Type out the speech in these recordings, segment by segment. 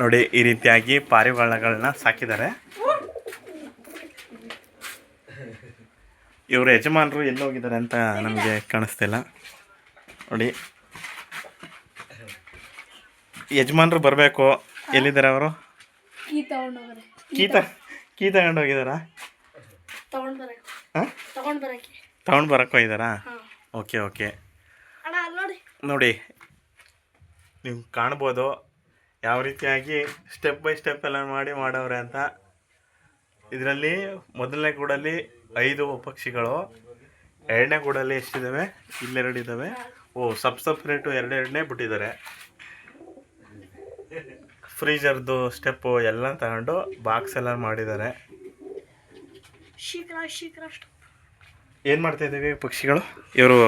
ನೋಡಿ ಈ ರೀತಿಯಾಗಿ ಪಾರಿವಾಳಗಳನ್ನ ಸಾಕಿದ್ದಾರೆ. ಇವರು ಯಜಮಾನರು ಎಲ್ಲಿ ಹೋಗಿದ್ದಾರೆ ಅಂತ ನಮಗೆ ಕಾಣಿಸ್ತಿಲ್ಲ. ನೋಡಿ ಯಜಮಾನರು ಬರಬೇಕು. ಎಲ್ಲಿದ್ದಾರೆ ಅವರು? ಕೀ ತಗೊಂಡು ಹೋಗಿದ್ದಾರಾ? ತಗೊಂಡು ಬರಕ್ಕೆ ಹೋಗಿದ್ದಾರಾ? Okay okay. ನೋಡಿ ನೀವು ಕಾಣ್ಬೋದು ಯಾವ ರೀತಿಯಾಗಿ ಸ್ಟೆಪ್ ಬೈ ಸ್ಟೆಪ್ ಎಲ್ಲ ಮಾಡವ್ರೆ ಅಂತ. ಇದರಲ್ಲಿ ಮೊದಲನೇ ಗೂಡಲ್ಲಿ 5 ಪಕ್ಷಿಗಳು, ಎರಡನೇ ಗೂಡಲ್ಲಿ ಎಷ್ಟಿದ್ದಾವೆ? ಇಲ್ಲೆರಡು ಇದ್ದಾವೆ. ಸಪ್ರೇಟು ಎರಡೆರಡನೇ ಬಿಟ್ಟಿದ್ದಾರೆ. ಫ್ರೀಜರ್ದು ಸ್ಟೆಪ್ಪು ಎಲ್ಲ ತಗೊಂಡು ಬಾಕ್ಸ್ ಎಲ್ಲ ಮಾಡಿದ್ದಾರೆ. ಏನು ಮಾಡ್ತಾಯಿದ್ದೀವಿ ಪಕ್ಷಿಗಳು? ಇವರು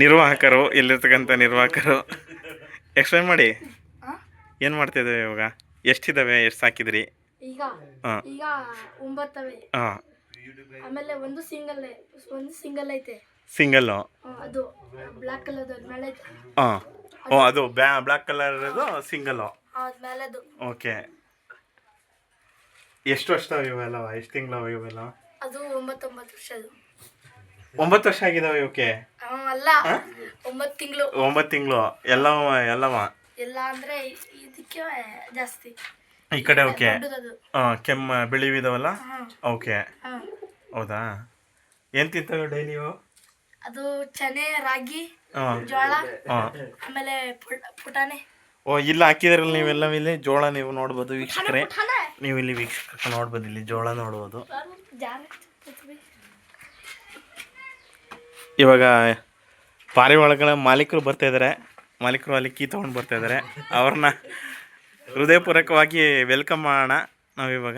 ನಿರ್ವಾಹಕರು, ಇಲ್ಲಿರ್ತಕ್ಕಂಥ ನಿರ್ವಾಹಕರು. ಎಕ್ಸ್ಪ್ಲೈನ್ ಮಾಡಿ, ಏನು ಮಾಡ್ತಾಯಿದ್ದೇವೆ ಇವಾಗ? ಎಷ್ಟಿದ್ದಾವೆ? ಎಷ್ಟು ಸಾಕಿದ್ರಿ? ಹಾಂ, 9 ಹಾಂ. ಆಮೇಲೆ ಒಂದು ಸಿಂಗಲ್ ಐತೆ. ಸಿಂಗಲ್ಲು? ಅದು ಬ್ಲಾಕ್ ಕಲರ್ ಮೇಲೆ ಐತೆ. ಹಾಂ. ಅದು ಬ್ಲಾಕ್ ಕಲರ್ ಇರೋದು ಸಿಂಗಲ್ಲು. ಮೇಲೆದು. ಓಕೆ. ಎಷ್ಟು ವರ್ಷದವ ಇವೆಲ್ಲ? ಎಷ್ಟು ತಿಂಗಳವ ಇವೆಲ್ಲ? ಅದು 9 ವರ್ಷದ್ದು. 9 ವರ್ಷ ಆಗಿದಾವೆ ಇವಕ್ಕೆ? ಅಲ್ಲ, 9 ತಿಂಗಳು. 9 ತಿಂಗಳು. ಎಲ್ಲವ ಎಲ್ಲ ಅಂದ್ರೆ ಇದಕ್ಕೆ ಜಾಸ್ತಿ ಈ ಕಡೆ. ಓಕೆ. ಕೆಮ್ಮ ಬಿಳಿವಿದಾವಲ್ಲ? ಓಕೆ. ಹೌದಾ? ಏನು ತಿಂತವೆ ಡೈಲಿ? ಅದು ಚನೆ, ರಾಗಿ, ಜೋಳ, ಆಮೇಲೆ ಪುಟಾಣಿ. ಇಲ್ಲಿ ಹಾಕಿದ್ರಲ್ಲ ನೀವೆಲ್ಲ. ಇಲ್ಲಿ ಜೋಳ ನೀವು ನೋಡ್ಬೋದು ವೀಕ್ಷಕರೇ. ನೀವು ಇಲ್ಲಿ ವೀಕ್ಷಕ ನೋಡ್ಬೋದು, ಇಲ್ಲಿ ಜೋಳ ನೋಡ್ಬೋದು. ಇವಾಗ ಪಾರಿವಾಳಗಳ ಮಾಲೀಕರು ಬರ್ತಾ ಇದ್ದಾರೆ. ಮಾಲೀಕರು ಅಲ್ಲಿ ಕೀ ತೊಗೊಂಡು ಬರ್ತಾ ಇದ್ದಾರೆ. ಅವ್ರನ್ನ ಹೃದಯಪೂರ್ವಕವಾಗಿ ವೆಲ್ಕಮ್ ಮಾಡೋಣ ನಾವಿವಾಗ.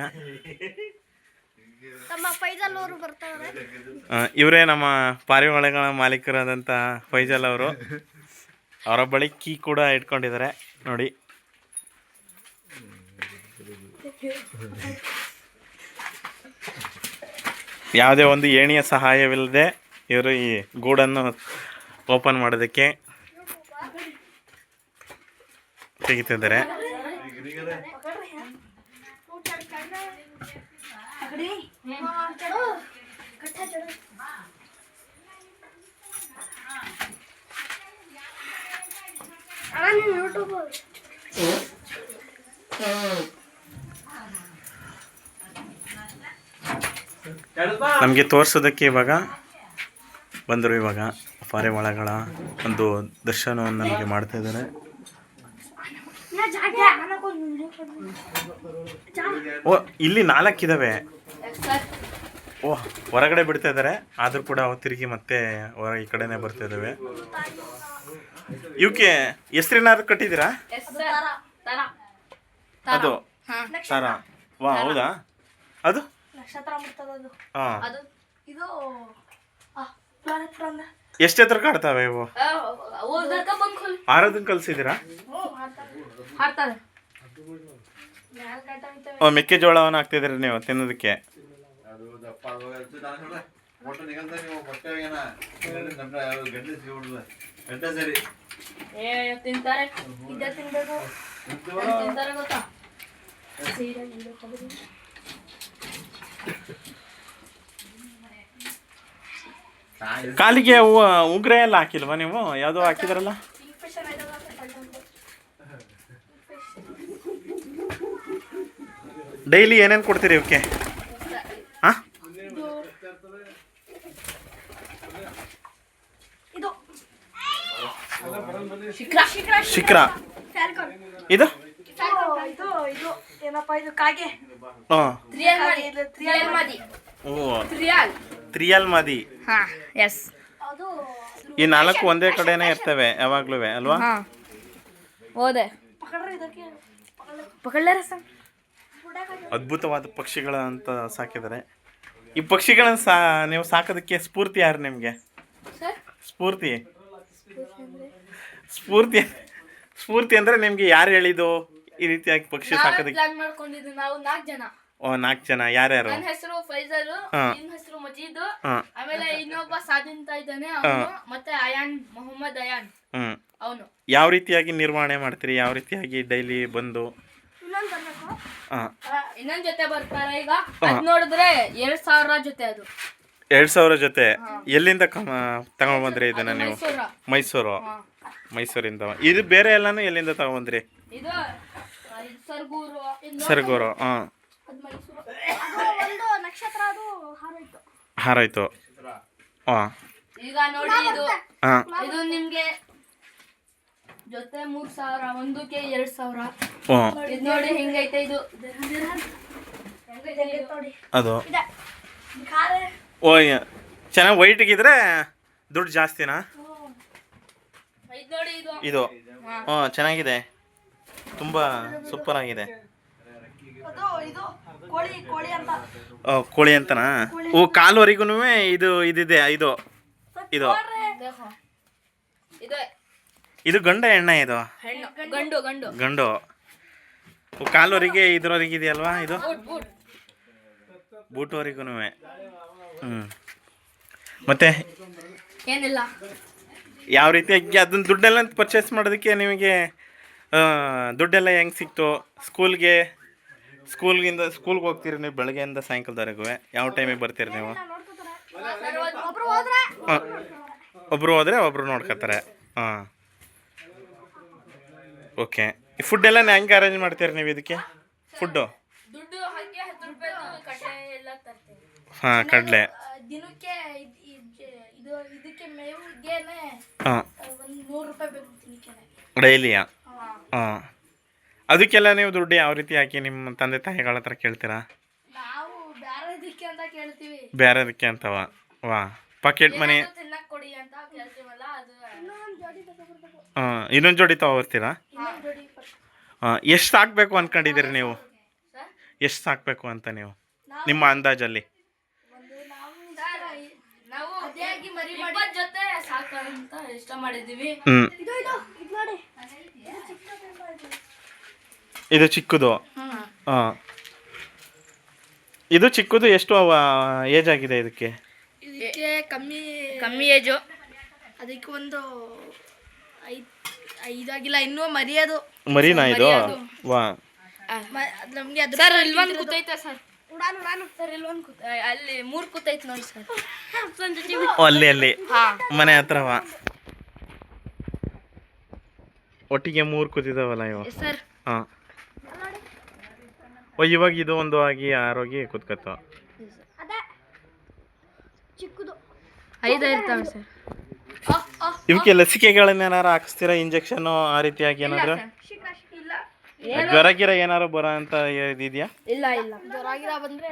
ಇವರೇ ನಮ್ಮ ಪಾರಿವಾಳಗಳ ಮಾಲೀಕರಾದಂಥ ಫೈಜಲ್ ಅವರು. ಅವರ ಬಳಿ ಕೀ ಕೂಡ ಇಟ್ಕೊಂಡಿದ್ದಾರೆ ನೋಡಿ. ಯಾವುದೇ ಒಂದು ಏಣಿಯ ಸಹಾಯವಿಲ್ಲದೆ ಇವರು ಈ ಗೂಡನ್ನು ಓಪನ್ ಮಾಡೋದಕ್ಕೆ ತೆಗಿತಿದ್ದಾರೆ. ನಮಗೆ ತೋರಿಸೋದಕ್ಕೆ ಇವಾಗ ಬಂದರು. ಇವಾಗ ಪಾರಿವಾಳಗಳ ಒಂದು ದರ್ಶನವನ್ನು ನಮಗೆ ಮಾಡ್ತಾ ಇದ್ದಾರೆ. ಇಲ್ಲಿ 4 ಇದಾವೆ. ಹೊರಗಡೆ ಬಿಡ್ತಾ ಇದ್ದಾರೆ. ಆದ್ರೂ ಕೂಡ ತಿರುಗಿ ಮತ್ತೆ ಈ ಕಡೆನೆ ಬರ್ತಾ ಇದಾವೆ. ಇವಕ್ಕೆ ಹೆಸರೇನಾದ್ರು ಕಟ್ಟಿದ್ದೀರಾ? ಅದು ತರ. ಹೌದಾ? ಅದು ಎಷ್ಟು ಎತ್ತರ ಕಾಡ್ತಾವೆ ಇವು? ಆರೋದನ್ನ ಕಲ್ಸಿದ್ದೀರಾ? ಮೆಕ್ಕೆಜೋಳವನ್ನು ಹಾಕ್ತಿದ್ರಿ ನೀವು ತಿನ್ನೋದಕ್ಕೆ? ಕಾಲಿಗೆ ಉಗ್ರ ಎಲ್ಲ ಹಾಕಿಲ್ವಾ ನೀವು? ಯಾವುದೋ ಹಾಕಿದ್ರಲ್ಲ? ಡೈಲಿ ಏನೇನು ಕೊಡ್ತೀರಿ ಇವಕ್ಕೆ? ಹಾಂ, ಶಿಖರ. ಇದು ತ್ರಿಯಲ್ ಮಾದಿ. ಈ 4 ಒಂದೇ ಕಡೆನೇ ಇರ್ತವೆ ಯಾವಾಗ್ಲೂ ಅಲ್ವಾ? ಅದ್ಭುತವಾದ ಪಕ್ಷಿಗಳ ಅಂತ ಸಾಕಿದ್ದಾರೆ. ಈ ಪಕ್ಷಿಗಳನ್ನ ನೀವು ಸಾಕೋದಕ್ಕೆ ಸ್ಫೂರ್ತಿ ಯಾರು ನಿಮಗೆ? ಸ್ಫೂರ್ತಿ ಸ್ಫೂರ್ತಿ ಅಂದ್ರೆ ನಿಮ್ಗೆ ಯಾರು ಹೇಳಿದ್ದು ಈ ರೀತಿಯಾಗಿ ಪಕ್ಷಿ ಸಾಕೋದಕ್ಕೆ? ನಾವು 4 ಜನ. 4 ಜನ. ಯಾರ್ಯಾರು? ನನ್ನ ಹೆಸರು ಫೈಜಲ್, ನಿನ್ನ ಹೆಸರು ಮಜೀದ್, ಆಮೇಲೆ ಇನ್ನೊಬ್ಬ ಸಾಧಿಂತ ಇದ್ದಾನೆ ಅವನು, ಮತ್ತೆ ಮೊಹಮ್ಮದ್ ಅಯಾನ್ ಅವನು. ಯಾವ ರೀತಿಯಾಗಿ ನಿರ್ವಹಣೆ ಮಾಡ್ತೀರಿ? ಯಾವ ರೀತಿಯಾಗಿ ಡೈಲಿ ಬಂದು ಹಾಂ ಇನ್ನೊಂದ್ ಜೊತೆ ಬರ್ತಾರೆ ಈಗ ಅದ್ ನೋಡಿದ್ರೆ 2,000 ಜೊತೆ ಅದು 2,000 ಜೊತೆ ಎಲ್ಲಿಂದ ತಗೊಂಡು ಬಂದ್ರಿ ಇದನ್ನ ನೀವು? ಮೈಸೂರು. ಮೈಸೂರಿಂದ. ಇದು ಬೇರೆ ಎಲ್ಲಾನು ಎಲ್ಲಿಂದ ತಗೊಂಡ್ಬಂದ್ರಿ? ಇದು ಸರ್ಗೂರು. ಸರಗೂರು. ಹಾಂ, ಅದ್ ಮೈಸೂರು. ಒಂದು ನಕ್ಷತ್ರ ಅದು ಹಾರೋಯ್ತು. ಹಾರಾಯ್ತು. ಹಾಂ ಈಗ ನೋಡಿ ಇದು ಹಾಂ ಇದು ನಿಮ್ಗೆ ಜೊತೆ 3,000, ಒಂದಕ್ಕೆ 2,000. ಹಾಂ ಇದು ನೋಡಿ ಹೆಂಗೈತೆ ಇದು ಹೆಂಗೈತೆ ಇದು? ನೋಡಿ ಅದು ಇದೆ ಖಾರೆ. ಓ ಚೆನ್ನಾಗಿ ವೈಟ್ಗಿದ್ರೆ ದುಡ್ಡು ಜಾಸ್ತಿನಾ? ಇದು ನೋಡಿ ಇದು ಇದು ಹಾಂ ಚೆನ್ನಾಗಿದೆ, ತುಂಬ ಸೂಪರ್ ಆಗಿದೆ. ಅದು ಇದು ಕೋಳಿ ಕೋಳಿ ಅಂತ. ಕೋಳಿ ಅಂತನಾ? ಓ ಕಾಲ್ವರೆಗೂ ಇದಿದೆ. ಇದು ಇದು ದೇಖೋ. ಇದು ಇದು ಗಂಡ ಹೆಣ್ಣ? ಇದು ಹೆಣ್ಣು. ಗಂಡು ಗಂಡು. ಗಂಡು. ಓ ಕಾಲ್ವರೆಗೆ ಇದ್ರವರೆಗೆ ಇದೆಯಲ್ವಾ ಇದು? Boot boot. ಬೂಟ್ವರೆಗೂ. ಹ್ಞೂ ಮತ್ತೆ ಏನಿಲ್ಲ. ಯಾವ ರೀತಿಯಾಗಿ ಅದನ್ನ ದುಡ್ಡೆಲ್ಲ ಪರ್ಚೇಸ್ ಮಾಡೋದಕ್ಕೆ ನಿಮಗೆ ದುಡ್ಡೆಲ್ಲ ಹೆಂಗೆ ಸಿಕ್ತು? ಸ್ಕೂಲ್ಗೆ ಹೋಗ್ತೀರಿ ನೀವು ಬೆಳಗ್ಗೆಯಿಂದ ಸಾಯಂಕಾಲದವರೆಗೂ? ಯಾವ ಟೈಮಿಗೆ ಬರ್ತೀರಿ ನೀವು? ಒಬ್ರು ಹೋದ್ರೆ ಒಬ್ಬರು ಹೋದರೆ ಒಬ್ಬರು ನೋಡ್ಕೊತಾರೆ. ಹಾಂ ಓಕೆ. ಈ ಫುಡ್ ಎಲ್ಲ ಹೆಂಗೆ ಅರೇಂಜ್ ಮಾಡ್ತೀರಿ ನೀವು ಇದಕ್ಕೆ? ಫುಡ್ಡು ದುಡ್ಡು ಹಾಕಿ 10 ರೂಪಾಯಿ ಕಟ್ಟೆ ಎಲ್ಲ ತರ್ತೀವಿ. ಹಾಂ ಕಡಲೆ. ದಿನಕ್ಕೆ ಇದು ಇದಕ್ಕೆ ಮೇವಿಗೆನೆ ಹಾಂ ಒಂದು 100 ರೂಪಾಯಿ ಬೇಕು ದಿನಕ್ಕೆನೆ. ಡೈಲಿಯಾ? ಹಾಂ ಅದಕ್ಕೆಲ್ಲ ನೀವು ದುಡ್ಡು ಯಾವ ರೀತಿ ಹಾಕಿ ನಿಮ್ಮ ತಂದೆ ತಾಯಿಗಳ ಹತ್ರ ಕೇಳ್ತೀರಾ? ನಾವು ಬೇರೆ ಇದಕ್ಕೆ ಅಂತ ಕೇಳ್ತೀವಿ. ಬೇರೆದಕ್ಕೆ ಅಂತವ? ವಾ ಪಾಕೆಟ್ ಮನಿ. ಏನಾದ್ರು ತಿನ್ನಕ್ ಕೊಡಿ ಅಂತ ಕೇಳ್ತೀವಲ್ಲ ಅದು. ಇನ್ನೊಂದು ಜೋಡಿ ತಗೊಬರ್ಬೇಕು. ಹಾಂ ಇನ್ನೊಂದು ಜೋಡಿ ತಗೊಬರ್ತೀರಾ? ಇನ್ನೊಂದು ಜೋಡಿ ಹಾಂ ಎಷ್ಟು ಸಾಕಬೇಕು ಅಂದ್ಕೊಂಡಿದ್ದೀರಿ ನೀವು? ಸರ್ ಎಷ್ಟು ಸಾಕಬೇಕು ಅಂತ ನೀವು ನಿಮ್ಮ ಅಂದಾಜಲ್ಲಿ? ಒಂದು ನಾವು ನಾವು ಅದೇಗಿ ಮರಿ ಮಾಡಿ 20 ಜೊತೆ ಸಾಕು ಅಂತ ಇಷ್ಟ ಮಾಡಿದೀವಿ. ಹ್ಞೂ ಇದು ಇದು ಇದು ನೋಡಿ. ಇದು ಚಿಕ್ಕದು. ಹಾಂ ಇದು ಚಿಕ್ಕದು. ಎಷ್ಟು ಏಜ್ ಆಗಿದೆ ಇದಕ್ಕೆ? ಇದಕ್ಕೆ ಕಮ್ಮಿ ಏಜು. ಅದಕ್ಕೆ ಒಂದು 5 ಆಗಿಲ್ಲ ಇನ್ನೂ ಮರಿಯೋದು. ಮರಿನಾ ಇದು? ವಾ ನಮ್ಗೆ ಅದ್ರ ಸರ್ ಇಲ್ವೊಂದು ಕೂತೈತೆ ಸರ್. ನಾನು ಸರ್ ಇಲ್ವೊಂದು ಅಲ್ಲಿ 3 ಕೂತೈತೆ ನೋಡಿ ಸರ್. ಓ, ಅಲ್ಲಿ ಮನೆ ಹತ್ರವಾ? ಒಟ್ಟಿಗೆ 3 ಕೂತಿದಾವಲ್ಲ ಇವು? ಸರ್ ಹಾಂ ಓ ಇವಾಗ ಇದು ಒಂದು ಆಗಿ ಆರೋಗಿ ಕೂತ್ಕತ್ತ. ಅದೇ ಚಿಕ್ಕದು 5 ಇರ್ತಾವೆ ಸರ್. ಇವಕ್ಕೆ ಲಸಿಕೆಗಳನ್ನ ಏನಾರು ಹಾಕಿಸ್ತೀರಾ? ಇಂಜೆಕ್ಷನ್ನು ಆ ರೀತಿಯಾಗಿ ಏನಾದ್ರು? ಇಲ್ಲ ಜ್ವರ ಗಿರ ಏನಾರು ಬರೋ ಅಂತ ಇದೆಯಾ? ಇಲ್ಲ ಇಲ್ಲ. ಜ್ವರ ಆಗಿರ ಬಂದ್ರೆ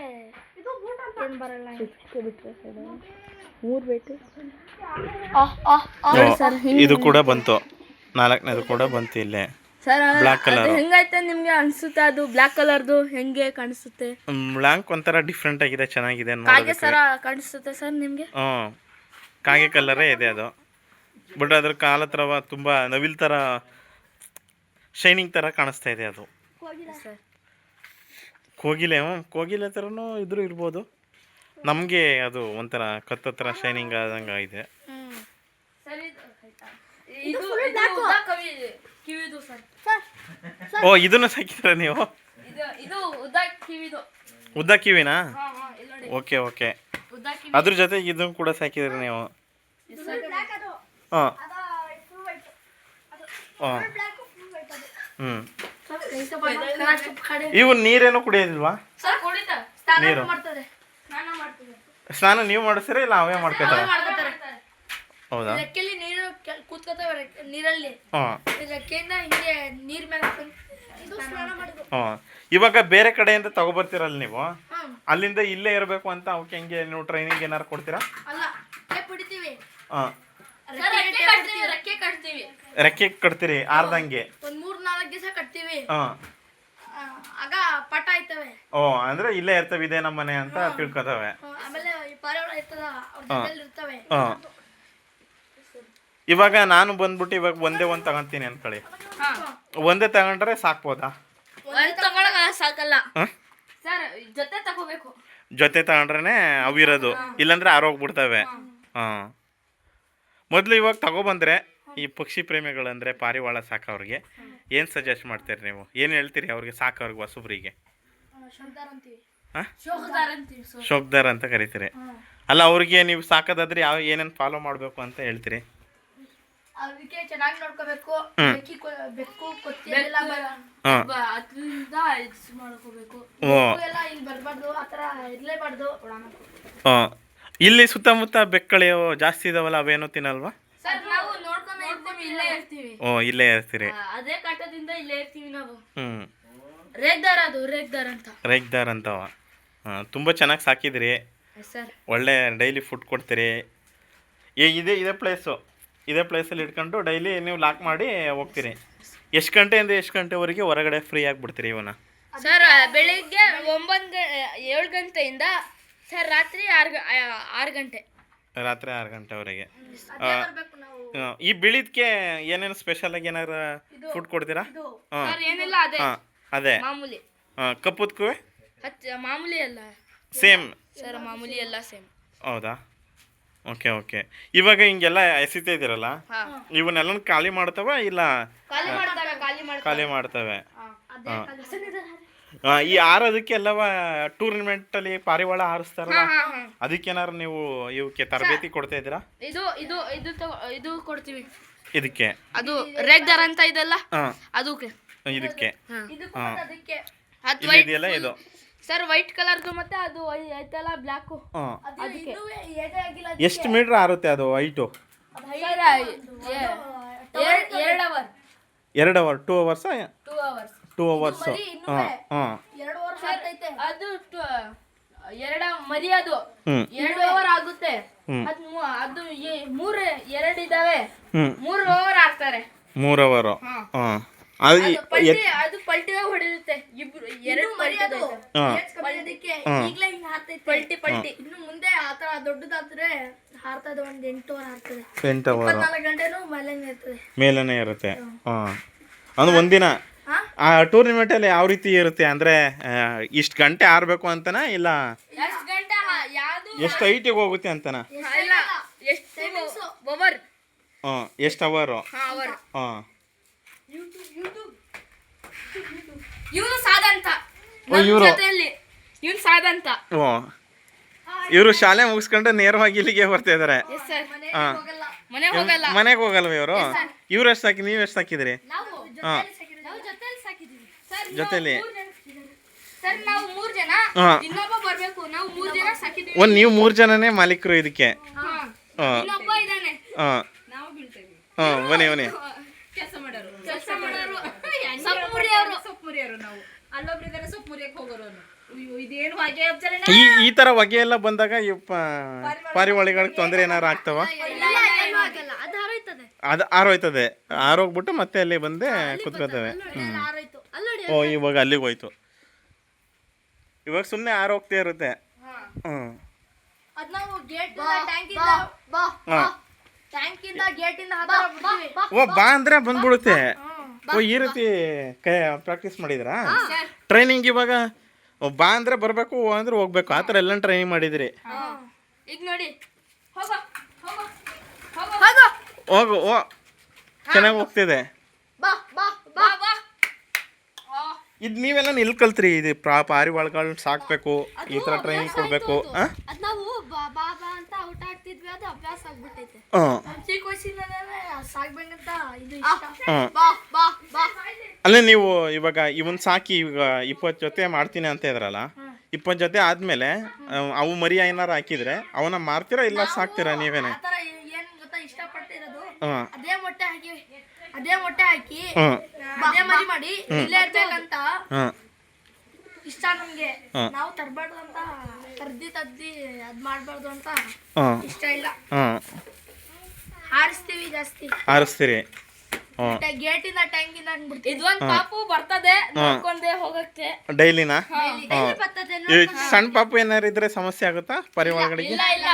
ಏನು ಬರಲ್ಲ. ಇದು ಕೂಡ ಬಂತು, 4ನೇದು ಕೂಡ ಬಂತು ಇಲ್ಲೇ. Sir black colour. ಹೆಂಗೈತೆ ನಿಮ್ಗೆ ಅನ್ಸುತ್ತೆ? ಅದು ಬ್ಲ್ಯಾಕ್ ಕಲರ್ದು ಹೆಂಗೆ ಕಾಣಿಸುತ್ತೆ? ಬ್ಲ್ಯಾಂಕ್ ಒಂಥರ ಡಿಫ್ರೆಂಟ್ ಆಗಿದೆ, ಚೆನ್ನಾಗಿದೆ ಕಾಗೆ ನೋಡೋದಕ್ಕೆ. ಸರ ಕಾಣಿಸುತ್ತೆ ಸರ್ ನಿಮ್ಗೆ? ಹ್ಞೂ ಕಾಗೆ ಕಲರೇ ಇದೆ ಅದು. ಬಟ್ ಅದ್ರ ಕಾಲ ಥರ ತುಂಬ ನವಿಲ್ ಥರ ಶೈನಿಂಗ್ ಥರ ಕಾಣಿಸ್ತಾ ಇದೆ ಅದು. ಸರ್ ಕೋಗಿಲೆ ಥರನೂ ಇದ್ರೂ ಇರ್ಬೋದು. ನಮಗೆ ಅದು ಒಂಥರ ಕತ್ತ ಥರ ಶೈನಿಂಗ್ ಆದಂಗೆ ಇದೆ. ಸರ್ ಇದು ಉದ್ದ ಕಿವಿದು ಸರ್. ಓ ಇದನ್ನು ಸಾಕಿದ್ರ ನೀವು? ಇದು ಉದ್ದ ಕಿವಿದು. ಉದ್ದ ಕಿವಿನಾ? ಇಲ್ಲಿ ನೋಡಿ ಓಕೆ ಓಕೆ. ಉದ್ದ ಕಿವಿ. ಅದ್ರ ಜೊತೆಗೆ ಇದನ್ನು ಕೂಡ ಸಾಕಿದ್ರಿ ನೀವು? ಹಾಂ ಹಾಂ ಹ್ಞೂ. ಇವು ನೀರೇನು ಕುಡಿಯೋದಿಲ್ವಾ? ಸರ್ ಕುಡಿತ ನೀರು ಮಾಡ್ತದೆ. ಸ್ನಾನ ಮಾಡ್ತೀವಿ. ಸ್ನಾನ ನೀವು ಮಾಡಿಸ್ತೀರಾ ಇಲ್ಲ ಅವೇ ಮಾಡ್ಕೊತಾರ? ಹೌದಾ? ರೆಕ್ಕೆಲಿ ನೀರು ಕೂತ್ಕೋತವೆ ನೀರಲ್ಲಿ. ಹಾಂ ರೆಕ್ಕೆಯಿಂದ ಹಿಂಗೆ ನೀರ್ ಮೇಲೆ ಹಾಕೊಂಡು ಇದು ಸ್ನಾನ ಮಾಡೋದು. ಹಾಂ ಇವಾಗ ಬೇರೆ ಕಡೆಯಿಂದ ತಗೊಬರ್ತೀರಲ್ಲ ನೀವು, ಹ್ಮ್. ಅಲ್ಲಿಂದ ಇಲ್ಲೇ ಇರಬೇಕು ಅಂತ ಅವಕ್ಕೆ ಹೆಂಗೆ ನೀವು ಟ್ರೈನಿಂಗ್ ಏನಾರು ಕೊಡ್ತೀರಾ? ಅಲ್ಲ ಟೇಪ್ ಹಿಡಿತೀವಿ. ಹಾಂ ಸರ್ ರೆಕ್ಕೆ ಕಟ್ತೀವಿ. ರೆಕ್ಕೆ ಕಟ್ತೀರಿ ಆರ್ದಂಗೆ? ಒಂದ್ 3-4 ದಿವಸ ಕಟ್ತೀವಿ. ಹಾಂ ಆಗ ಪಟ ಆಯ್ತವೆ. ಓ ಅಂದರೆ ಇಲ್ಲೇ ಇರ್ತವೆ, ಇದೇ ನಮ್ಮ ಮನೆ ಅಂತ ತಿಳ್ಕೊತವೆ. ಆಮೇಲೆ ಈ ಪಾರಿವಾಳ ಇರ್ತದ ಅವ್ರ ಜೊತೆಲಿ ಇರ್ತವೆ. ಹಾಂ ಇವಾಗ ನಾನು ಬಂದ್ಬಿಟ್ಟು ಇವಾಗ ಒಂದೇ ಒಂದು ತಗೊಂತೀನಿ ಅಂದ್ಕೊಳ್ಳಿ, ಒಂದೇ ತಗೊಂಡ್ರೆ ಸಾಕ್ಬೋದಾ? ಒಂದು ತಗೊಳಗ ಸಾಕಲ್ಲ ಹಾಂ ಸರ್, ಜೊತೆ ತಗೋಬೇಕು. ಜೊತೆ ತಗೊಂಡ್ರೆ ಅವಿರೋದು, ಇಲ್ಲಾಂದ್ರೆ ಆರೋಗ್ಬಿಡ್ತವೆ. ಹಾಂ ಮೊದಲು ಇವಾಗ ತಗೊಬಂದ್ರೆ ಈ ಪಕ್ಷಿ ಪ್ರೇಮಿಗಳಂದರೆ ಪಾರಿವಾಳ ಸಾಕೋರಿಗೆ ಏನು ಸಜೆಸ್ಟ್ ಮಾಡ್ತೀರಿ ನೀವು? ಏನು ಹೇಳ್ತೀರಿ ಅವ್ರಿಗೆ ಸಾಕೋರಿಗೆ ಹೊಸಬ್ರಿಗೆ? ಹಾಂ, ಶೋಕದಾರ ಅಂತೀವಿ ಶೋಕ್ದಾರ್ ಅಂತ ಕರಿತೀರಿ. ಅಲ್ಲ, ಅವ್ರಿಗೆ ನೀವು ಸಾಕೋದಾದ್ರೆ ಏನೇನು ಫಾಲೋ ಮಾಡಬೇಕು ಅಂತ ಹೇಳ್ತೀರಿ? ಅದಕ್ಕೆ ಚೆನ್ನಾಗಿ ನೋಡ್ಕೋಬೇಕು. ಬೆಕ್ಕು ಕೊತ್ತಿ ಎಲ್ಲ ಹಾಂ, ಅದರಿಂದ ಇದು ಮಾಡ್ಕೋಬೇಕು. ಓ ಎಲ್ಲ ಇಲ್ಲಿ ಬರ್ಬಾರ್ದು, ಆ ಥರ ಇರಲೇಬಾರ್ದು. ಹಾಂ. ಇಲ್ಲಿ ಸುತ್ತಮುತ್ತ ಬೆಕ್ಕಳು ಜಾಸ್ತಿ ಇದಾವಲ್ಲ, ಅವೇನೋ ತಿನ್ನಲ್ವಾ? ಸರ್ ನಾವು ನೋಡ್ಕೊಂಡು ಇಲ್ಲೇ ಇರ್ತೀವಿ. ಓ, ಇಲ್ಲೇ ಇರ್ತೀರಿ. ಅದೇ ಕಾಟದಿಂದ ಇಲ್ಲೇ ಇರ್ತೀವಿ ನಾವು. ಹ್ಞೂ, ರೇಗ್ದಾರ್ ಅದು ರೇಗ್ದಾರ್ ಅಂತ. ರೇಗ್ದಾರ್ ಅಂತವ. ಹಾಂ, ತುಂಬ ಚೆನ್ನಾಗಿ ಸಾಕಿದ್ರಿ. ಸರ್ ಒಳ್ಳೆ ಡೈಲಿ ಫುಡ್ ಕೊಡ್ತೀರಿ. ಇದೇ ಪ್ಲೇಸಲ್ಲಿ ಇಟ್ಕೊಂಡು ಡೈಲಿ ನೀವು ಲಾಕ್ ಮಾಡಿ ಹೋಗ್ತೀರಿ. ಎಷ್ಟು ಗಂಟೆಯಿಂದ ಎಷ್ಟು ಗಂಟೆವರೆಗೆ ಹೊರಗಡೆ ಫ್ರೀ ಆಗಿಬಿಡ್ತೀರಿ ಇವನ್ನ? ಸರ್ ಬೆಳಿಗ್ಗೆ 7 ಗಂಟೆಯಿಂದ ಸರ್ ರಾತ್ರಿ 6 ಗಂಟೆ. ರಾತ್ರಿ 6 ಗಂಟೆವರೆಗೆ. ಬರ್ಬೇಕು ನಾವು. ಈ ಬಿಳಿದ್ಕೆ ಏನೇನು ಸ್ಪೆಷಲ್ ಆಗಿ ಏನಾರು ಫುಡ್ ಕೊಡ್ತೀರಾ? ಹಾಂ ಸರ್ ಏನಿಲ್ಲ ಅದೇ ಹಾಂ, ಅದೇ. ಮಾಮೂಲಿ. ಹಾಂ, ಕಪ್ಪುದ್ಕು ಮಾಮೂಲಿ ಅಲ್ಲ ಸೇಮ್? ಸರ್ ಮಾಮೂಲಿ ಎಲ್ಲ ಸೇಮ್. ಹೌದಾ? ಓಕೆ. ಇವಾಗ ಹಿಂಗೆಲ್ಲ ಎಸಿತಾ ಇದ್ದೀರಲ್ಲ, ಇವನ್ನೆಲ್ಲ ಖಾಲಿ ಮಾಡ್ತವ ಇಲ್ಲ? ಖಾಲಿ ಮಾಡ್ತವೆ. ಈ ಆರೋದಕ್ಕೆಲ್ಲವ ಟೂರ್ನಮೆಂಟಲ್ಲಿ ಪಾರಿವಾಳ ಹಾರಿಸ್ತಾರಲ್ಲ, ಅದಕ್ಕೇನಾರು ನೀವು ಇವಕ್ಕೆ ತರಬೇತಿ ಕೊಡ್ತಾ ಇದ್ದೀರಾ? ಇದು ಕೊಡ್ತೀವಿ. ಇದಕ್ಕೆ ಅದು ರೇಗ್ದಾರ್ ಅಂತ ಇದೆಲ್ಲ ಹಾಂ, ಅದಕ್ಕೆ ಇದಕ್ಕೆ ಹಾಂ, ಅದು ಇದೆಯಲ್ಲ ಇದು. ಸರ್ ವೈಟ್ ಕಲರ್ದು ಮತ್ತೆ ಅದು ಐತಲ್ಲ ಬ್ಲ್ಯಾಕು. ಹಾಂ, ಅದಕ್ಕೆ ಎಷ್ಟು ಮೀಟ್ರ್ ಆರುತ್ತೆ ಅದು height? 2 hour 2 hour 2 hours 2 hours 2 hours. ಹಾಂ ಹಾಂ, 2 ವರ್ಷ ಆಯ್ತೈತೆ. ಅದು 2 ಮರಿ ಅದು ಹ್ಞೂ 2 ಅವರ್ ಆಗುತ್ತೆ. ಅದು 2 ಇದಾವೆ. 3 ಅವರ್ ಆಡ್ತಾರೆ. 3 ಅವರು. ಹಾಂ, ಅದು ಅದು ಪಲ್ಟಿದಾಗ ಹೊಡೆಯುತ್ತೆ. ಎರಡು ಮರಿ ಅದು ಹಾಂ ಕಲಿಯೋದಕ್ಕೆ ಈಗಲೇ ಹಿಂಗ್ ಹಾರ್ತೈತೆ. ಪಲ್ಟಿ ಇನ್ನು ಮುಂದೆ ಆ ಥರ ದೊಡ್ಡದಾದ್ರೆ ಹಾರ್ತದೆ. ಒಂದು 8 ಅವರ್ ಹಾರ್ತದೆ. 8 ಅವರ್ 24 ಗಂಟೆನೂ ಮೇಲೇನೆ ಇರ್ತದೆ. ಮೇಲೇ ಇರುತ್ತೆ. ಹಾಂ, ಅಂದ್ರೆ ಒಂದಿನ ಆ ಟೂರ್ನಿಮೆಂಟಲ್ಲಿ ಯಾವ ರೀತಿ ಇರುತ್ತೆ ಅಂದರೆ ಇಷ್ಟು ಗಂಟೆ ಆಡಬೇಕು ಅಂತನಾ ಇಲ್ಲ ಎಷ್ಟು ಗಂಟೆ ಯಾವುದು ಎಷ್ಟು ಹೈಟಿಗೆ ಹೋಗುತ್ತೆ ಅಂತನಾ? ಇಲ್ಲ ಎಷ್ಟು ಓವರ್. ಹಾಂ, ಎಷ್ಟು ಅವರು? ಅವರ್. ಹಾಂ, ಇವನು ಸಾದಂತ. ಇವರು ಇವನು ಸಾದಂತ. ಓ, ಇವರು ಶಾಲೆ ಮುಗಿಸ್ಕೊಂಡು ನೇರವಾಗಿ ಇಲ್ಲಿಗೆ ಬರ್ತಾ ಇದ್ದಾರೆ. ಹಾಂ, ಮನೆ ಹೋಗಲ್ಲ. ಮನೆಗೆ ಹೋಗಲ್ವ ಇವರು? ಇವ್ರು ಎಷ್ಟು ಸಾಕಿ, ನೀವು ಎಷ್ಟು ಸಾಕಿದ್ರಿ? ಹಾಂ, ಜೊತೆಲಿ. ಸರ್ ನಾವು 3 ಜನ, ಹಾಂ, ಇನ್ನೊಬ್ಬ ಬರ್ಬೇಕು. ನಾವು 3 ಜನ ಸಾಕಿದ್ವಿ. ಒಂದು ನೀವು 3 ಜನನೇ ಮಾಲೀಕರು ಇದಕ್ಕೆ? ಹಾಂ, ಇನ್ನೊಬ್ಬ ಇದಾನೆ. ಹಾಂ ಹಾಂ, ಬನ್ನಿ. ಕೆಲಸ ಮಾಡೋರು ನಾವು ಅಲ್ಲೊಬ್ರಿದ್ದಾರೆ ಸೊಪ್ಪು ಮುರಿಯಕ್ಕೆ ಹೋಗೋರು. ಇದೇನು ಹಾಗೆ ಈ ಥರ ಹೊಗೆ ಎಲ್ಲ ಬಂದಾಗ ಪಾರಿವಾಳಗಳಿಗೆ ತೊಂದರೆ ಏನಾರು ಆಗ್ತಾವ? ಅದು ಆರೋಯ್ತದೆ. ಆರೋಗ್ಬಿಟ್ಟು ಮತ್ತೆ ಅಲ್ಲಿ ಬಂದೆ ಕುತ್ಕೋತವೆ. ಓ, ಇವಾಗ ಅಲ್ಲಿಗೆ ಹೋಯ್ತು. ಇವಾಗ ಸುಮ್ಮನೆ ಆರೋಗ್ತಾ ಇರುತ್ತೆ. ಹ್ಞೂ, ಅದ್ ನಾವು ಗೇಟ್ ಟ್ಯಾಂಕಿಂದ ಗೇಟಿಂದ ಓ, ಬಾ ಅಂದರೆ ಬಂದ್ಬಿಡುತ್ತೆ. ಓ, ಈ ರೀತಿ ಪ್ರಾಕ್ಟೀಸ್ ಮಾಡಿದ್ರಾ? ಟ್ರೈನಿಂಗ್ ಇವಾಗ ಬಾ ಅಂದರೆ ಬರಬೇಕು, ಓ ಅಂದರೆ ಹೋಗ್ಬೇಕು, ಆ ಥರ ಎಲ್ಲ ಟ್ರೈನಿಂಗ್ ಮಾಡಿದಿರಿ? ಈಗ ನೋಡಿ ಹೋಗು. ಓ, ಚೆನ್ನಾಗಿ ಹೋಗ್ತಿದೆ. ಇದು ನೀವೆಲ್ಲ ನಿಲ್ ಕಲ್ತ್ರಿ? ಇದು ಪಾರಿವಾಳಗಳನ್ನ ಸಾಕ್ಬೇಕು, ಈ ಥರ ಟ್ರೈನಿಂಗ್ ಕೊಡಬೇಕು? ಹಾಂ, ಅದ್ ನಾವು ಬಾಬಾ ಅಂತ ಔಟ್ ಆಗ್ತಿದ್ವಿ. ಅದು ಅಭ್ಯಾಸ ಆಗ್ಬಿಟ್ಟೈತೆ. ಹಾಂ, ಚಿಕ್ಕ ವಯಸ್ಸಿನಲ್ಲೇ ಸಾಕ್ಬೇಕಂತ ಇದು ಹಾಂ. ಅಲ್ಲೇ ನೀವು ಇವಾಗ ಇವನ್ ಸಾಕಿ ಇವಾಗ 20 ಜೊತೆ ಮಾಡ್ತೀನಿ ಅಂತ ಇದ್ರಲ್ಲ, 20 ಜೊತೆ ಆದ್ಮೇಲೆ ಅವು ಮರಿ ಏನಾರು ಹಾಕಿದ್ರೆ ಅವನ್ನ ಮಾರ್ತೀರಾ ಇಲ್ಲ ಸಾಕ್ತೀರಾ ನೀವೇನೆ? ಆತರ ಏನ್ ಗೊತ್ತಾ, ಇಷ್ಟಪಟ್ಟಿರೋದು ಹಾಂ, ಅದೇ ಮೊಟ್ಟೆ ಹಾಕಿ ಅದೇ ಮರಿ ಮಾಡಿ ಇಲ್ಲೇ ಇರ್ಬೇಕಂತ ಹಾಂ, ಇಷ್ಟ ನಮ್ಗೆ. ಹಾಂ. ನಾವು ತರಬಾರ್ದು ಅಂತ ತದ್ದಿ ಅದ್ ಮಾಡ್ಬಾರ್ದು ಅಂತ ಹಾಂ, ಇಷ್ಟ ಇಲ್ಲ. ಹಾಂ. ಹಾರಿಸ್ತೀವಿ ಜಾಸ್ತಿ. ಆರಿಸ್ತೀರಿ? ಹಾಂ, ಗೇಟಿಂದ ಟ್ಯಾಂಕಿಂದ ಅಂದ್ಬಿಡ್ತೀವಿ. ಇದೊಂದು ಪಾಪು ಬರ್ತದೆ ನೋಡ್ಕೊಂಡೆ ಹೋಗಕ್ಕೆ. ಡೈಲಿನಾ? ಬರ್ತದೆ ಈ ಸಣ್ಣ ಪಾಪು ಏನಾರು ಇದ್ರೆ ಸಮಸ್ಯೆ ಆಗುತ್ತಾ ಪಾರಿವಾಳಗಳಿಗೆ? ಇಲ್ಲ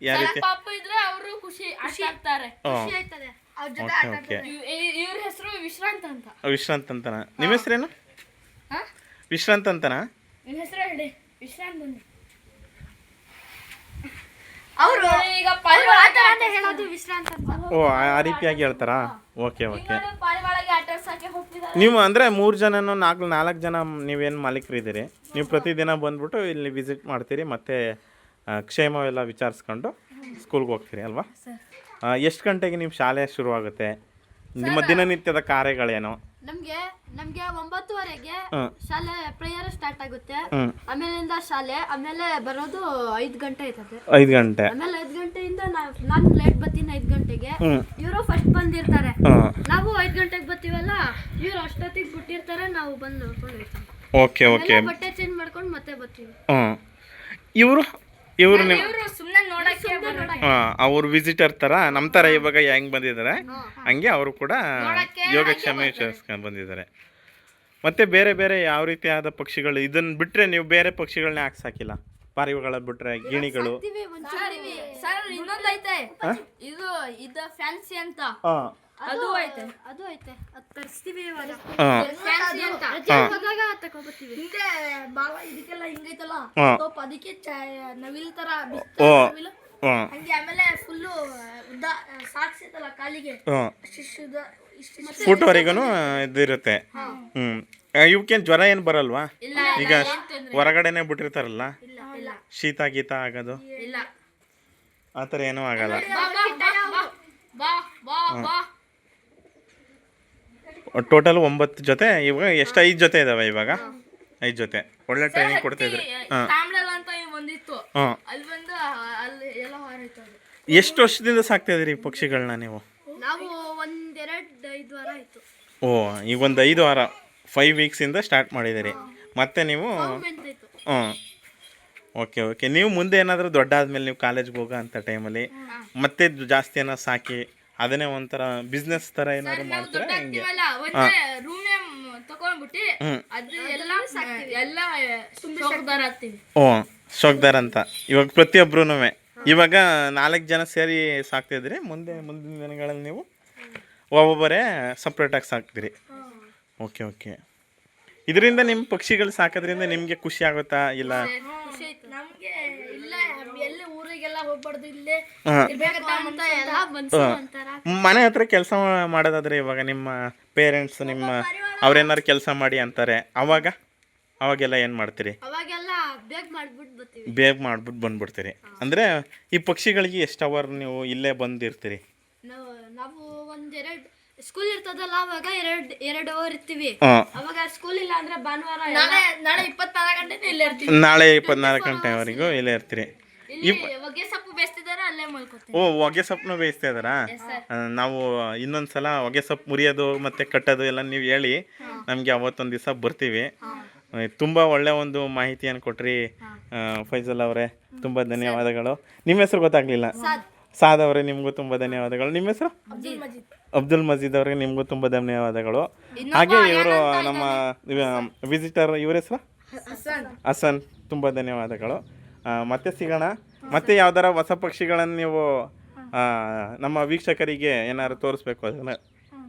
ಯಾವ ರೀತಿ? ಪಾಪು ಇದ್ರೆ ಅವರು ಖುಷಿ ಆಡ್ತಾರೆ. ಖುಷಿ ಆಯ್ತದೆ ಅವ್ರ ಜೊತೆ ಆಟ ಓಕೆ. ಇವ್ರ ಹೆಸರು ವಿಶ್ರಾಂತ್ ಅಂತ. ವಿಶ್ರಾಂತ್ ಅಂತನ? ನಿಮ್ಮ ಹೆಸರೇನು? ವಿಶ್ರಾಂತ್ ಅಂತನಾ? ನಿನ್ನ ಹೆಸರು ಹೇಳಿ. ವಿಶ್ರಾಂತ್ ಅಂತ. ಅವರು ಈಗ ಹೇಳೋದು ವಿಶ್ರಾಂತ ಅಂತ. ಓ ಆ ರೀತಿಯಾಗಿ ಹೇಳ್ತಾರಾ? Okay okay. ಪಾರಿವಾಳಗೆ ಆಟಾಡ್ಸಕ್ಕೆ ಹೋಗ್ತಿದ್ದಾರೆ. ನೀವು ಅಂದರೆ 3 ಜನನೋ 4 ಜನ ನೀವೇನು ಮಾಲೀಕರಿದ್ದೀರಿ, ನೀವು ಪ್ರತಿದಿನ ಬಂದ್ಬಿಟ್ಟು ಇಲ್ಲಿ ವಿಸಿಟ್ ಮಾಡ್ತೀರಿ ಮತ್ತು ಕ್ಷೇಮವೆಲ್ಲ ವಿಚಾರಿಸ್ಕೊಂಡು ಸ್ಕೂಲ್ಗೆ ಹೋಗ್ತೀರಿ ಅಲ್ವಾ? ಎಷ್ಟು ಗಂಟೆಗೆ ನಿಮ್ಮ ಶಾಲೆ ಶುರುವಾಗುತ್ತೆ? ನಿಮ್ಮ ದಿನನಿತ್ಯದ ಕಾರ್ಯಗಳೇನು? ನಮ್ಗೆ 9:30ಗೆ ಶಾಲೆ ಪ್ರೇಯರ್ ಸ್ಟಾರ್ಟ್ ಆಗುತ್ತೆ. ಆಮೇಲಿಂದ ಶಾಲೆ ಆಮೇಲೆ ಬರೋದು 5 ಗಂಟೆ ಆಯ್ತದೆ. 5 ಗಂಟೆ. ಆಮೇಲೆ 5 ಗಂಟೆಯಿಂದ ನಾನು ಲೇಟ್ ಬರ್ತೀನಿ 5 ಗಂಟೆಗೆ. ಇವರು ಫಸ್ಟ್ ಬಂದಿರ್ತಾರೆ. ನಾವು 5 ಗಂಟೆಗೆ ಬರ್ತೀವಲ್ಲ, ಇವ್ರು ಅಷ್ಟೊತ್ತಿಗೆ ಬಿಟ್ಟಿರ್ತಾರೆ. ನಾವು ಬಂದು ನೋಡ್ಕೊಂಡು ಹೋಗ್ತೀವಿ. Okay okay. ಬಟ್ಟೆ ಚೇಂಜ್ ಮಾಡ್ಕೊಂಡು ಮತ್ತೆ ಬರ್ತೀವಿ. ಇವರು ನಿಮ್ಮ ಸುಮ್ಮನೆ ನೋಡಕ್ಕೆ ಅವ್ರು ವಿಸಿಟರ್ ಥರ ನಮ್ಮ ಥರ ಇವಾಗ ಹೆಂಗೆ ಬಂದಿದ್ದಾರೆ ಹಂಗೆ ಅವರು ಕೂಡ ಯೋಗಕ್ಷೇಮ ವಿಚಾರಿಸ್ಕೊಂಡು ಬಂದಿದ್ದಾರೆ. ಮತ್ತು ಬೇರೆ ಬೇರೆ ಯಾವ ರೀತಿಯಾದ ಪಕ್ಷಿಗಳು ಇದನ್ನು ಬಿಟ್ಟರೆ ನೀವು ಬೇರೆ ಪಕ್ಷಿಗಳನ್ನ ಯಾಕೆ ಸಾಕಿಲ್ಲ? ಪಾರಿವಾಳ ಬಿಟ್ಟರೆ ಗಿಣಿಗಳು. ಸರ್ ಇನ್ನೊಂದು ಐತೆ, ಇದು ಫ್ಯಾನ್ಸಿ ಅಂತ, ಅದು ಐತೆ. ಅದು ತರಿಸ್ತೀವಿ ಫ್ಯಾನ್ಸಿ ಅಂತ ಹೋದಾಗ ತಗೊಂಡ್ಬರ್ತೀವಿ. ಹಿಂಗೆ ಬಾಳ ಇದಕ್ಕೆಲ್ಲ ಹಿಂಗೈತಲ್ಲ, ಅದಕ್ಕೆ ನವಿಲ್ ತರ ನವಿಲು ಹಂಗೆ. ಆಮೇಲೆ ಫುಲ್ಲು ಉದ್ದ ಸಾಕ್ಸಿತಲ್ಲ ಕಾಲಿಗೆ, ಫುಟ್ವರೆಗೂ ಇದಿರುತ್ತೆ. ಇವಕ್ಕೇನು ಜ್ವರ ಏನು ಬರಲ್ವಾ? ಈಗ ಹೊರಗಡೆನೆ ಬಿಟ್ಟಿರ್ತಾರಲ್ಲ, ಶೀತ ಗೀತ ಆಗೋದು ಆ ಥರ ಏನೂ ಆಗಲ್ಲ. ಟೋಟಲ್ 9 ಜೊತೆ. ಇವಾಗ ಎಷ್ಟು 5 ಜೊತೆ ಇದಾವೆ ಇವಾಗ? 5 ಜೊತೆ. ಒಳ್ಳೆ ಟ್ರೈನಿಂಗ್ ಕೊಡ್ತಿದ್ರಿ. ಎಷ್ಟು ವರ್ಷದಿಂದ ಸಾಕ್ತಾ ಇದ್ರಿ ಪಕ್ಷಿಗಳನ್ನ ನೀವು? ನಾವು 1-2-5 ವಾರ ಆಯ್ತು. ಓ, ಈಗ ಒಂದು 5 ವಾರ 5 ವೀಕ್ಸಿಂದ ಸ್ಟಾರ್ಟ್ ಮಾಡಿದ್ದೀರಿ. ಮತ್ತೆ ನೀವು ಓಕೆ ಓಕೆ. ನೀವು ಮುಂದೆ ಏನಾದರೂ ದೊಡ್ಡ ಆದಮೇಲೆ ನೀವು ಕಾಲೇಜ್ಗೆ ಹೋಗೋ ಅಂಥ ಟೈಮಲ್ಲಿ ಮತ್ತೆ ಜಾಸ್ತಿ ಏನೋ ಸಾಕಿ ಅದನ್ನೇ ಒಂಥರ ಬಿಸ್ನೆಸ್ ಥರ ಏನಾದ್ರು ಮಾಡ್ತೀರಾ ಹೆಂಗೆ? ಓ, ಶೋಕ್ದಾರ್ ಅಂತ. ಇವಾಗ ಪ್ರತಿಯೊಬ್ಬರೂ ಇವಾಗ 4 ಜನ ಸೇರಿ ಸಾಕ್ತಿದ್ರಿ. ಮುಂದಿನ ದಿನಗಳಲ್ಲಿ ನೀವು ಒಬ್ಬೊಬ್ಬರೇ ಸಪ್ರೇಟಾಗಿ ಸಾಕ್ತೀರಿ. Okay okay. ಇದರಿಂದ ನಿಮ್ಮ ಪಕ್ಷಿಗಳು ಸಾಕೋದ್ರಿಂದ ನಿಮಗೆ ಖುಷಿ ಆಗುತ್ತಾ? ಇಲ್ಲ ನಮ್ಗೆ ಇಲ್ಲೇ ಎಲ್ಲಿ ಊರಿಗೆಲ್ಲ ಹೋಗ್ಬಾರ್ದು, ಇಲ್ಲೇ ಮನೆ ಹತ್ರ ಕೆಲಸ ಮಾಡೋದಾದ್ರೆ ಇವಾಗ ನಿಮ್ಮ ಪೇರೆಂಟ್ಸ್ ನಿಮ್ಮ ಅವ್ರೇನಾರು ಕೆಲಸ ಮಾಡಿ ಅಂತಾರೆ, ಅವಾಗೆಲ್ಲ ಏನು ಮಾಡ್ತೀರಿ? ಅವಾಗೆಲ್ಲ ಬೇಗ ಮಾಡ್ಬಿಟ್ಟು ಬಂದ್ಬಿಡ್ತೀರಿ. ಅಂದರೆ ಈ ಪಕ್ಷಿಗಳಿಗೆ ಎಷ್ಟು ಅವರ್ ನೀವು ಇಲ್ಲೇ ಬಂದಿರ್ತೀರಿ? ನಾವು 1-2 ಸ್ಕೂಲ್ ಇರ್ತದಲ್ಲ, ಅವಾಗ 2 ಅವರ್ ಇರ್ತೀವಿ. ಅವಾಗ ಸ್ಕೂಲ್ ಇಲ್ಲ ಅಂದ್ರೆ ಭಾನುವಾರ ನಾಳೆ 24 ಗಂಟೆ ಇಲ್ಲೇ ಇರ್ತೀವಿ. ನಾಳೆ 24 ಗಂಟೆವರೆಗೂ ಇಲ್ಲೇ ಇರ್ತೀರಿ. ಹೊಗೆ ಸೊಪ್ಪು ಬೇಯಿಸ್ತಿದಾರೆ, ಅಲ್ಲೇ ಮಲ್ಕೋತೀವಿ. ಓ, ಹೊಗೆ ಸೊಪ್ಪನ್ನು ಬೇಯಿಸ್ತಾ ಇದ್ದಾರಾ? ನಾವು ಇನ್ನೊಂದ್ಸಲ ಹೊಗೆ ಸೊಪ್ಪು ಮುರಿಯೋದು ಮತ್ತೆ ಕಟ್ಟೋದು ಎಲ್ಲ ನೀವು ಹೇಳಿ ನಮಗೆ ಅವತ್ತೊಂದು ದಿವಸ ಬರ್ತೀವಿ. ತುಂಬ ಒಳ್ಳೆ ಒಂದು ಮಾಹಿತಿಯನ್ನು ಕೊಟ್ರಿ ಫೈಜಲ್ ಅವರೇ, ತುಂಬ ಧನ್ಯವಾದಗಳು. ನಿಮ್ಮ ಹೆಸರು ಗೊತ್ತಾಗ್ಲಿಲ್ಲ? ಸಾದ್ ಅವರೇ, ನಿಮಗೂ ತುಂಬ ಧನ್ಯವಾದಗಳು. ನಿಮ್ಮ ಹೆಸರು? ಅಬ್ದುಲ್ ಮಜೀದ್ ಅವ್ರಿಗೆ ನಿಮಗೂ ತುಂಬ ಧನ್ಯವಾದಗಳು. ಹಾಗೆ ಇವರು ನಮ್ಮ ವಿಸಿಟರ್, ಇವ್ರ ಹೆಸರು ಹಸನ್, ತುಂಬ ಧನ್ಯವಾದಗಳು. ಮತ್ತೆ ಸಿಗೋಣ. ಮತ್ತೆ ಯಾವ್ದಾರ ಹೊಸ ಪಕ್ಷಿಗಳನ್ನು ನೀವು ನಮ್ಮ ವೀಕ್ಷಕರಿಗೆ ಏನಾದ್ರು ತೋರಿಸ್ಬೇಕು ಅದನ್ನು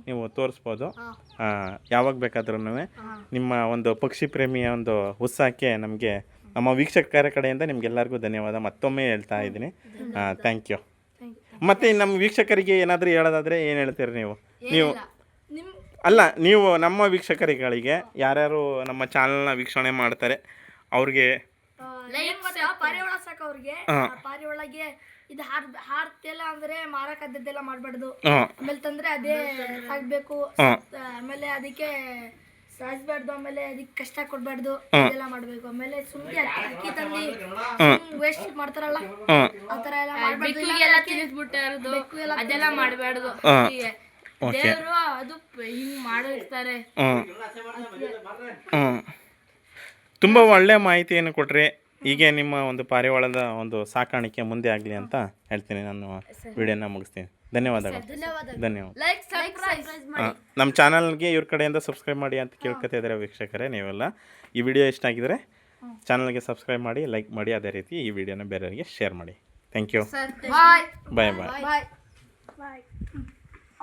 ನೀವು ತೋರಿಸ್ಬೋದು. ಯಾವಾಗ ಬೇಕಾದ್ರೂ ನಿಮ್ಮ ಒಂದು ಪಕ್ಷಿ ಪ್ರೇಮಿಯ ಒಂದು ಉತ್ಸಾಹಕ್ಕೆ ನಮಗೆ ನಮ್ಮ ವೀಕ್ಷಕರ ಕಡೆಯಿಂದ ನಿಮಗೆಲ್ಲರಿಗೂ ಧನ್ಯವಾದ ಮತ್ತೊಮ್ಮೆ ಹೇಳ್ತಾ ಇದ್ದೀನಿ. Thank you. ಮತ್ತು ನಮ್ಮ ವೀಕ್ಷಕರಿಗೆ ಏನಾದರೂ ಹೇಳೋದಾದರೆ ಏನು ಹೇಳ್ತೀರಿ ನೀವು? ಅಲ್ಲ, ನೀವು ನಮ್ಮ ವೀಕ್ಷಕರುಗಳಿಗೆ ಯಾರ್ಯಾರು ನಮ್ಮ ಚಾನಲ್ನ ವೀಕ್ಷಣೆ ಮಾಡ್ತಾರೆ ಅವ್ರಿಗೆ ಪಾರಿವಾಳ ಸಾಕೋರಿಗೆ, ಪಾರಿವಾಳಗೆ ಇದು ಹಾರ್ತಿಲ್ಲ ಅಂದ್ರೆ ಮಾರಕದ್ದೆಲ್ಲ ಮಾಡ್ಬಾರ್ದು. ಆಮೇಲೆ ತಂದ್ರೆ ಅದೇ ಸಾಕ್ಬೇಕು. ಆಮೇಲೆ ಅದಕ್ಕೆ ಸಾಯಿಸ್ಬಾರ್ದು. ಆಮೇಲೆ ಅದಕ್ಕೆ ಕಷ್ಟ ಕೊಡ್ಬಾರ್ದು. ಇದೆಲ್ಲ ಮಾಡ್ಬೇಕು. ಆಮೇಲೆ ಸುಮ್ಮನೆ ಅಕ್ಕಿ ತಂದು ವೇಸ್ಟ್ ಮಾಡ್ತಾರಲ್ಲ, ಆತರ ಎಲ್ಲ ಮಾಡ್ಬಾರ್ದು. ಅದೆಲ್ಲ ಮಾಡಬಾರ್ದು. ದೇವರು ಅದು ಹಿಂಗ್ ಮಾಡಿರ್ತಾರೆ. ತುಂಬ ಒಳ್ಳೆ ಮಾಹಿತಿಯನ್ನು ಕೊಟ್ರಿ. ಹೀಗೆ ನಿಮ್ಮ ಒಂದು ಪಾರಿವಾಳದ ಒಂದು ಸಾಕಾಣಿಕೆ ಮುಂದೆ ಆಗಲಿ ಅಂತ ಹೇಳ್ತೀನಿ. ನಾನು ವಿಡಿಯೋನ ಮುಗಿಸ್ತೀನಿ. ಧನ್ಯವಾದಗಳು. ನಮ್ಮ ಚಾನಲ್ಗೆ ಇವ್ರ ಕಡೆಯಿಂದ ಸಬ್ಸ್ಕ್ರೈಬ್ ಮಾಡಿ ಅಂತ ಕೇಳ್ಕೊತಾ ಇದ್ದಾರೆ ವೀಕ್ಷಕರೇ. ನೀವೆಲ್ಲ ಈ ವಿಡಿಯೋ ಇಷ್ಟ ಆಗಿದ್ರೆ ಚಾನಲ್ಗೆ ಸಬ್ಸ್ಕ್ರೈಬ್ ಮಾಡಿ, ಲೈಕ್ ಮಾಡಿ, ಅದೇ ರೀತಿ ಈ ವಿಡಿಯೋನ ಬೇರೆಯವರಿಗೆ ಶೇರ್ ಮಾಡಿ. Thank you. Bye bye.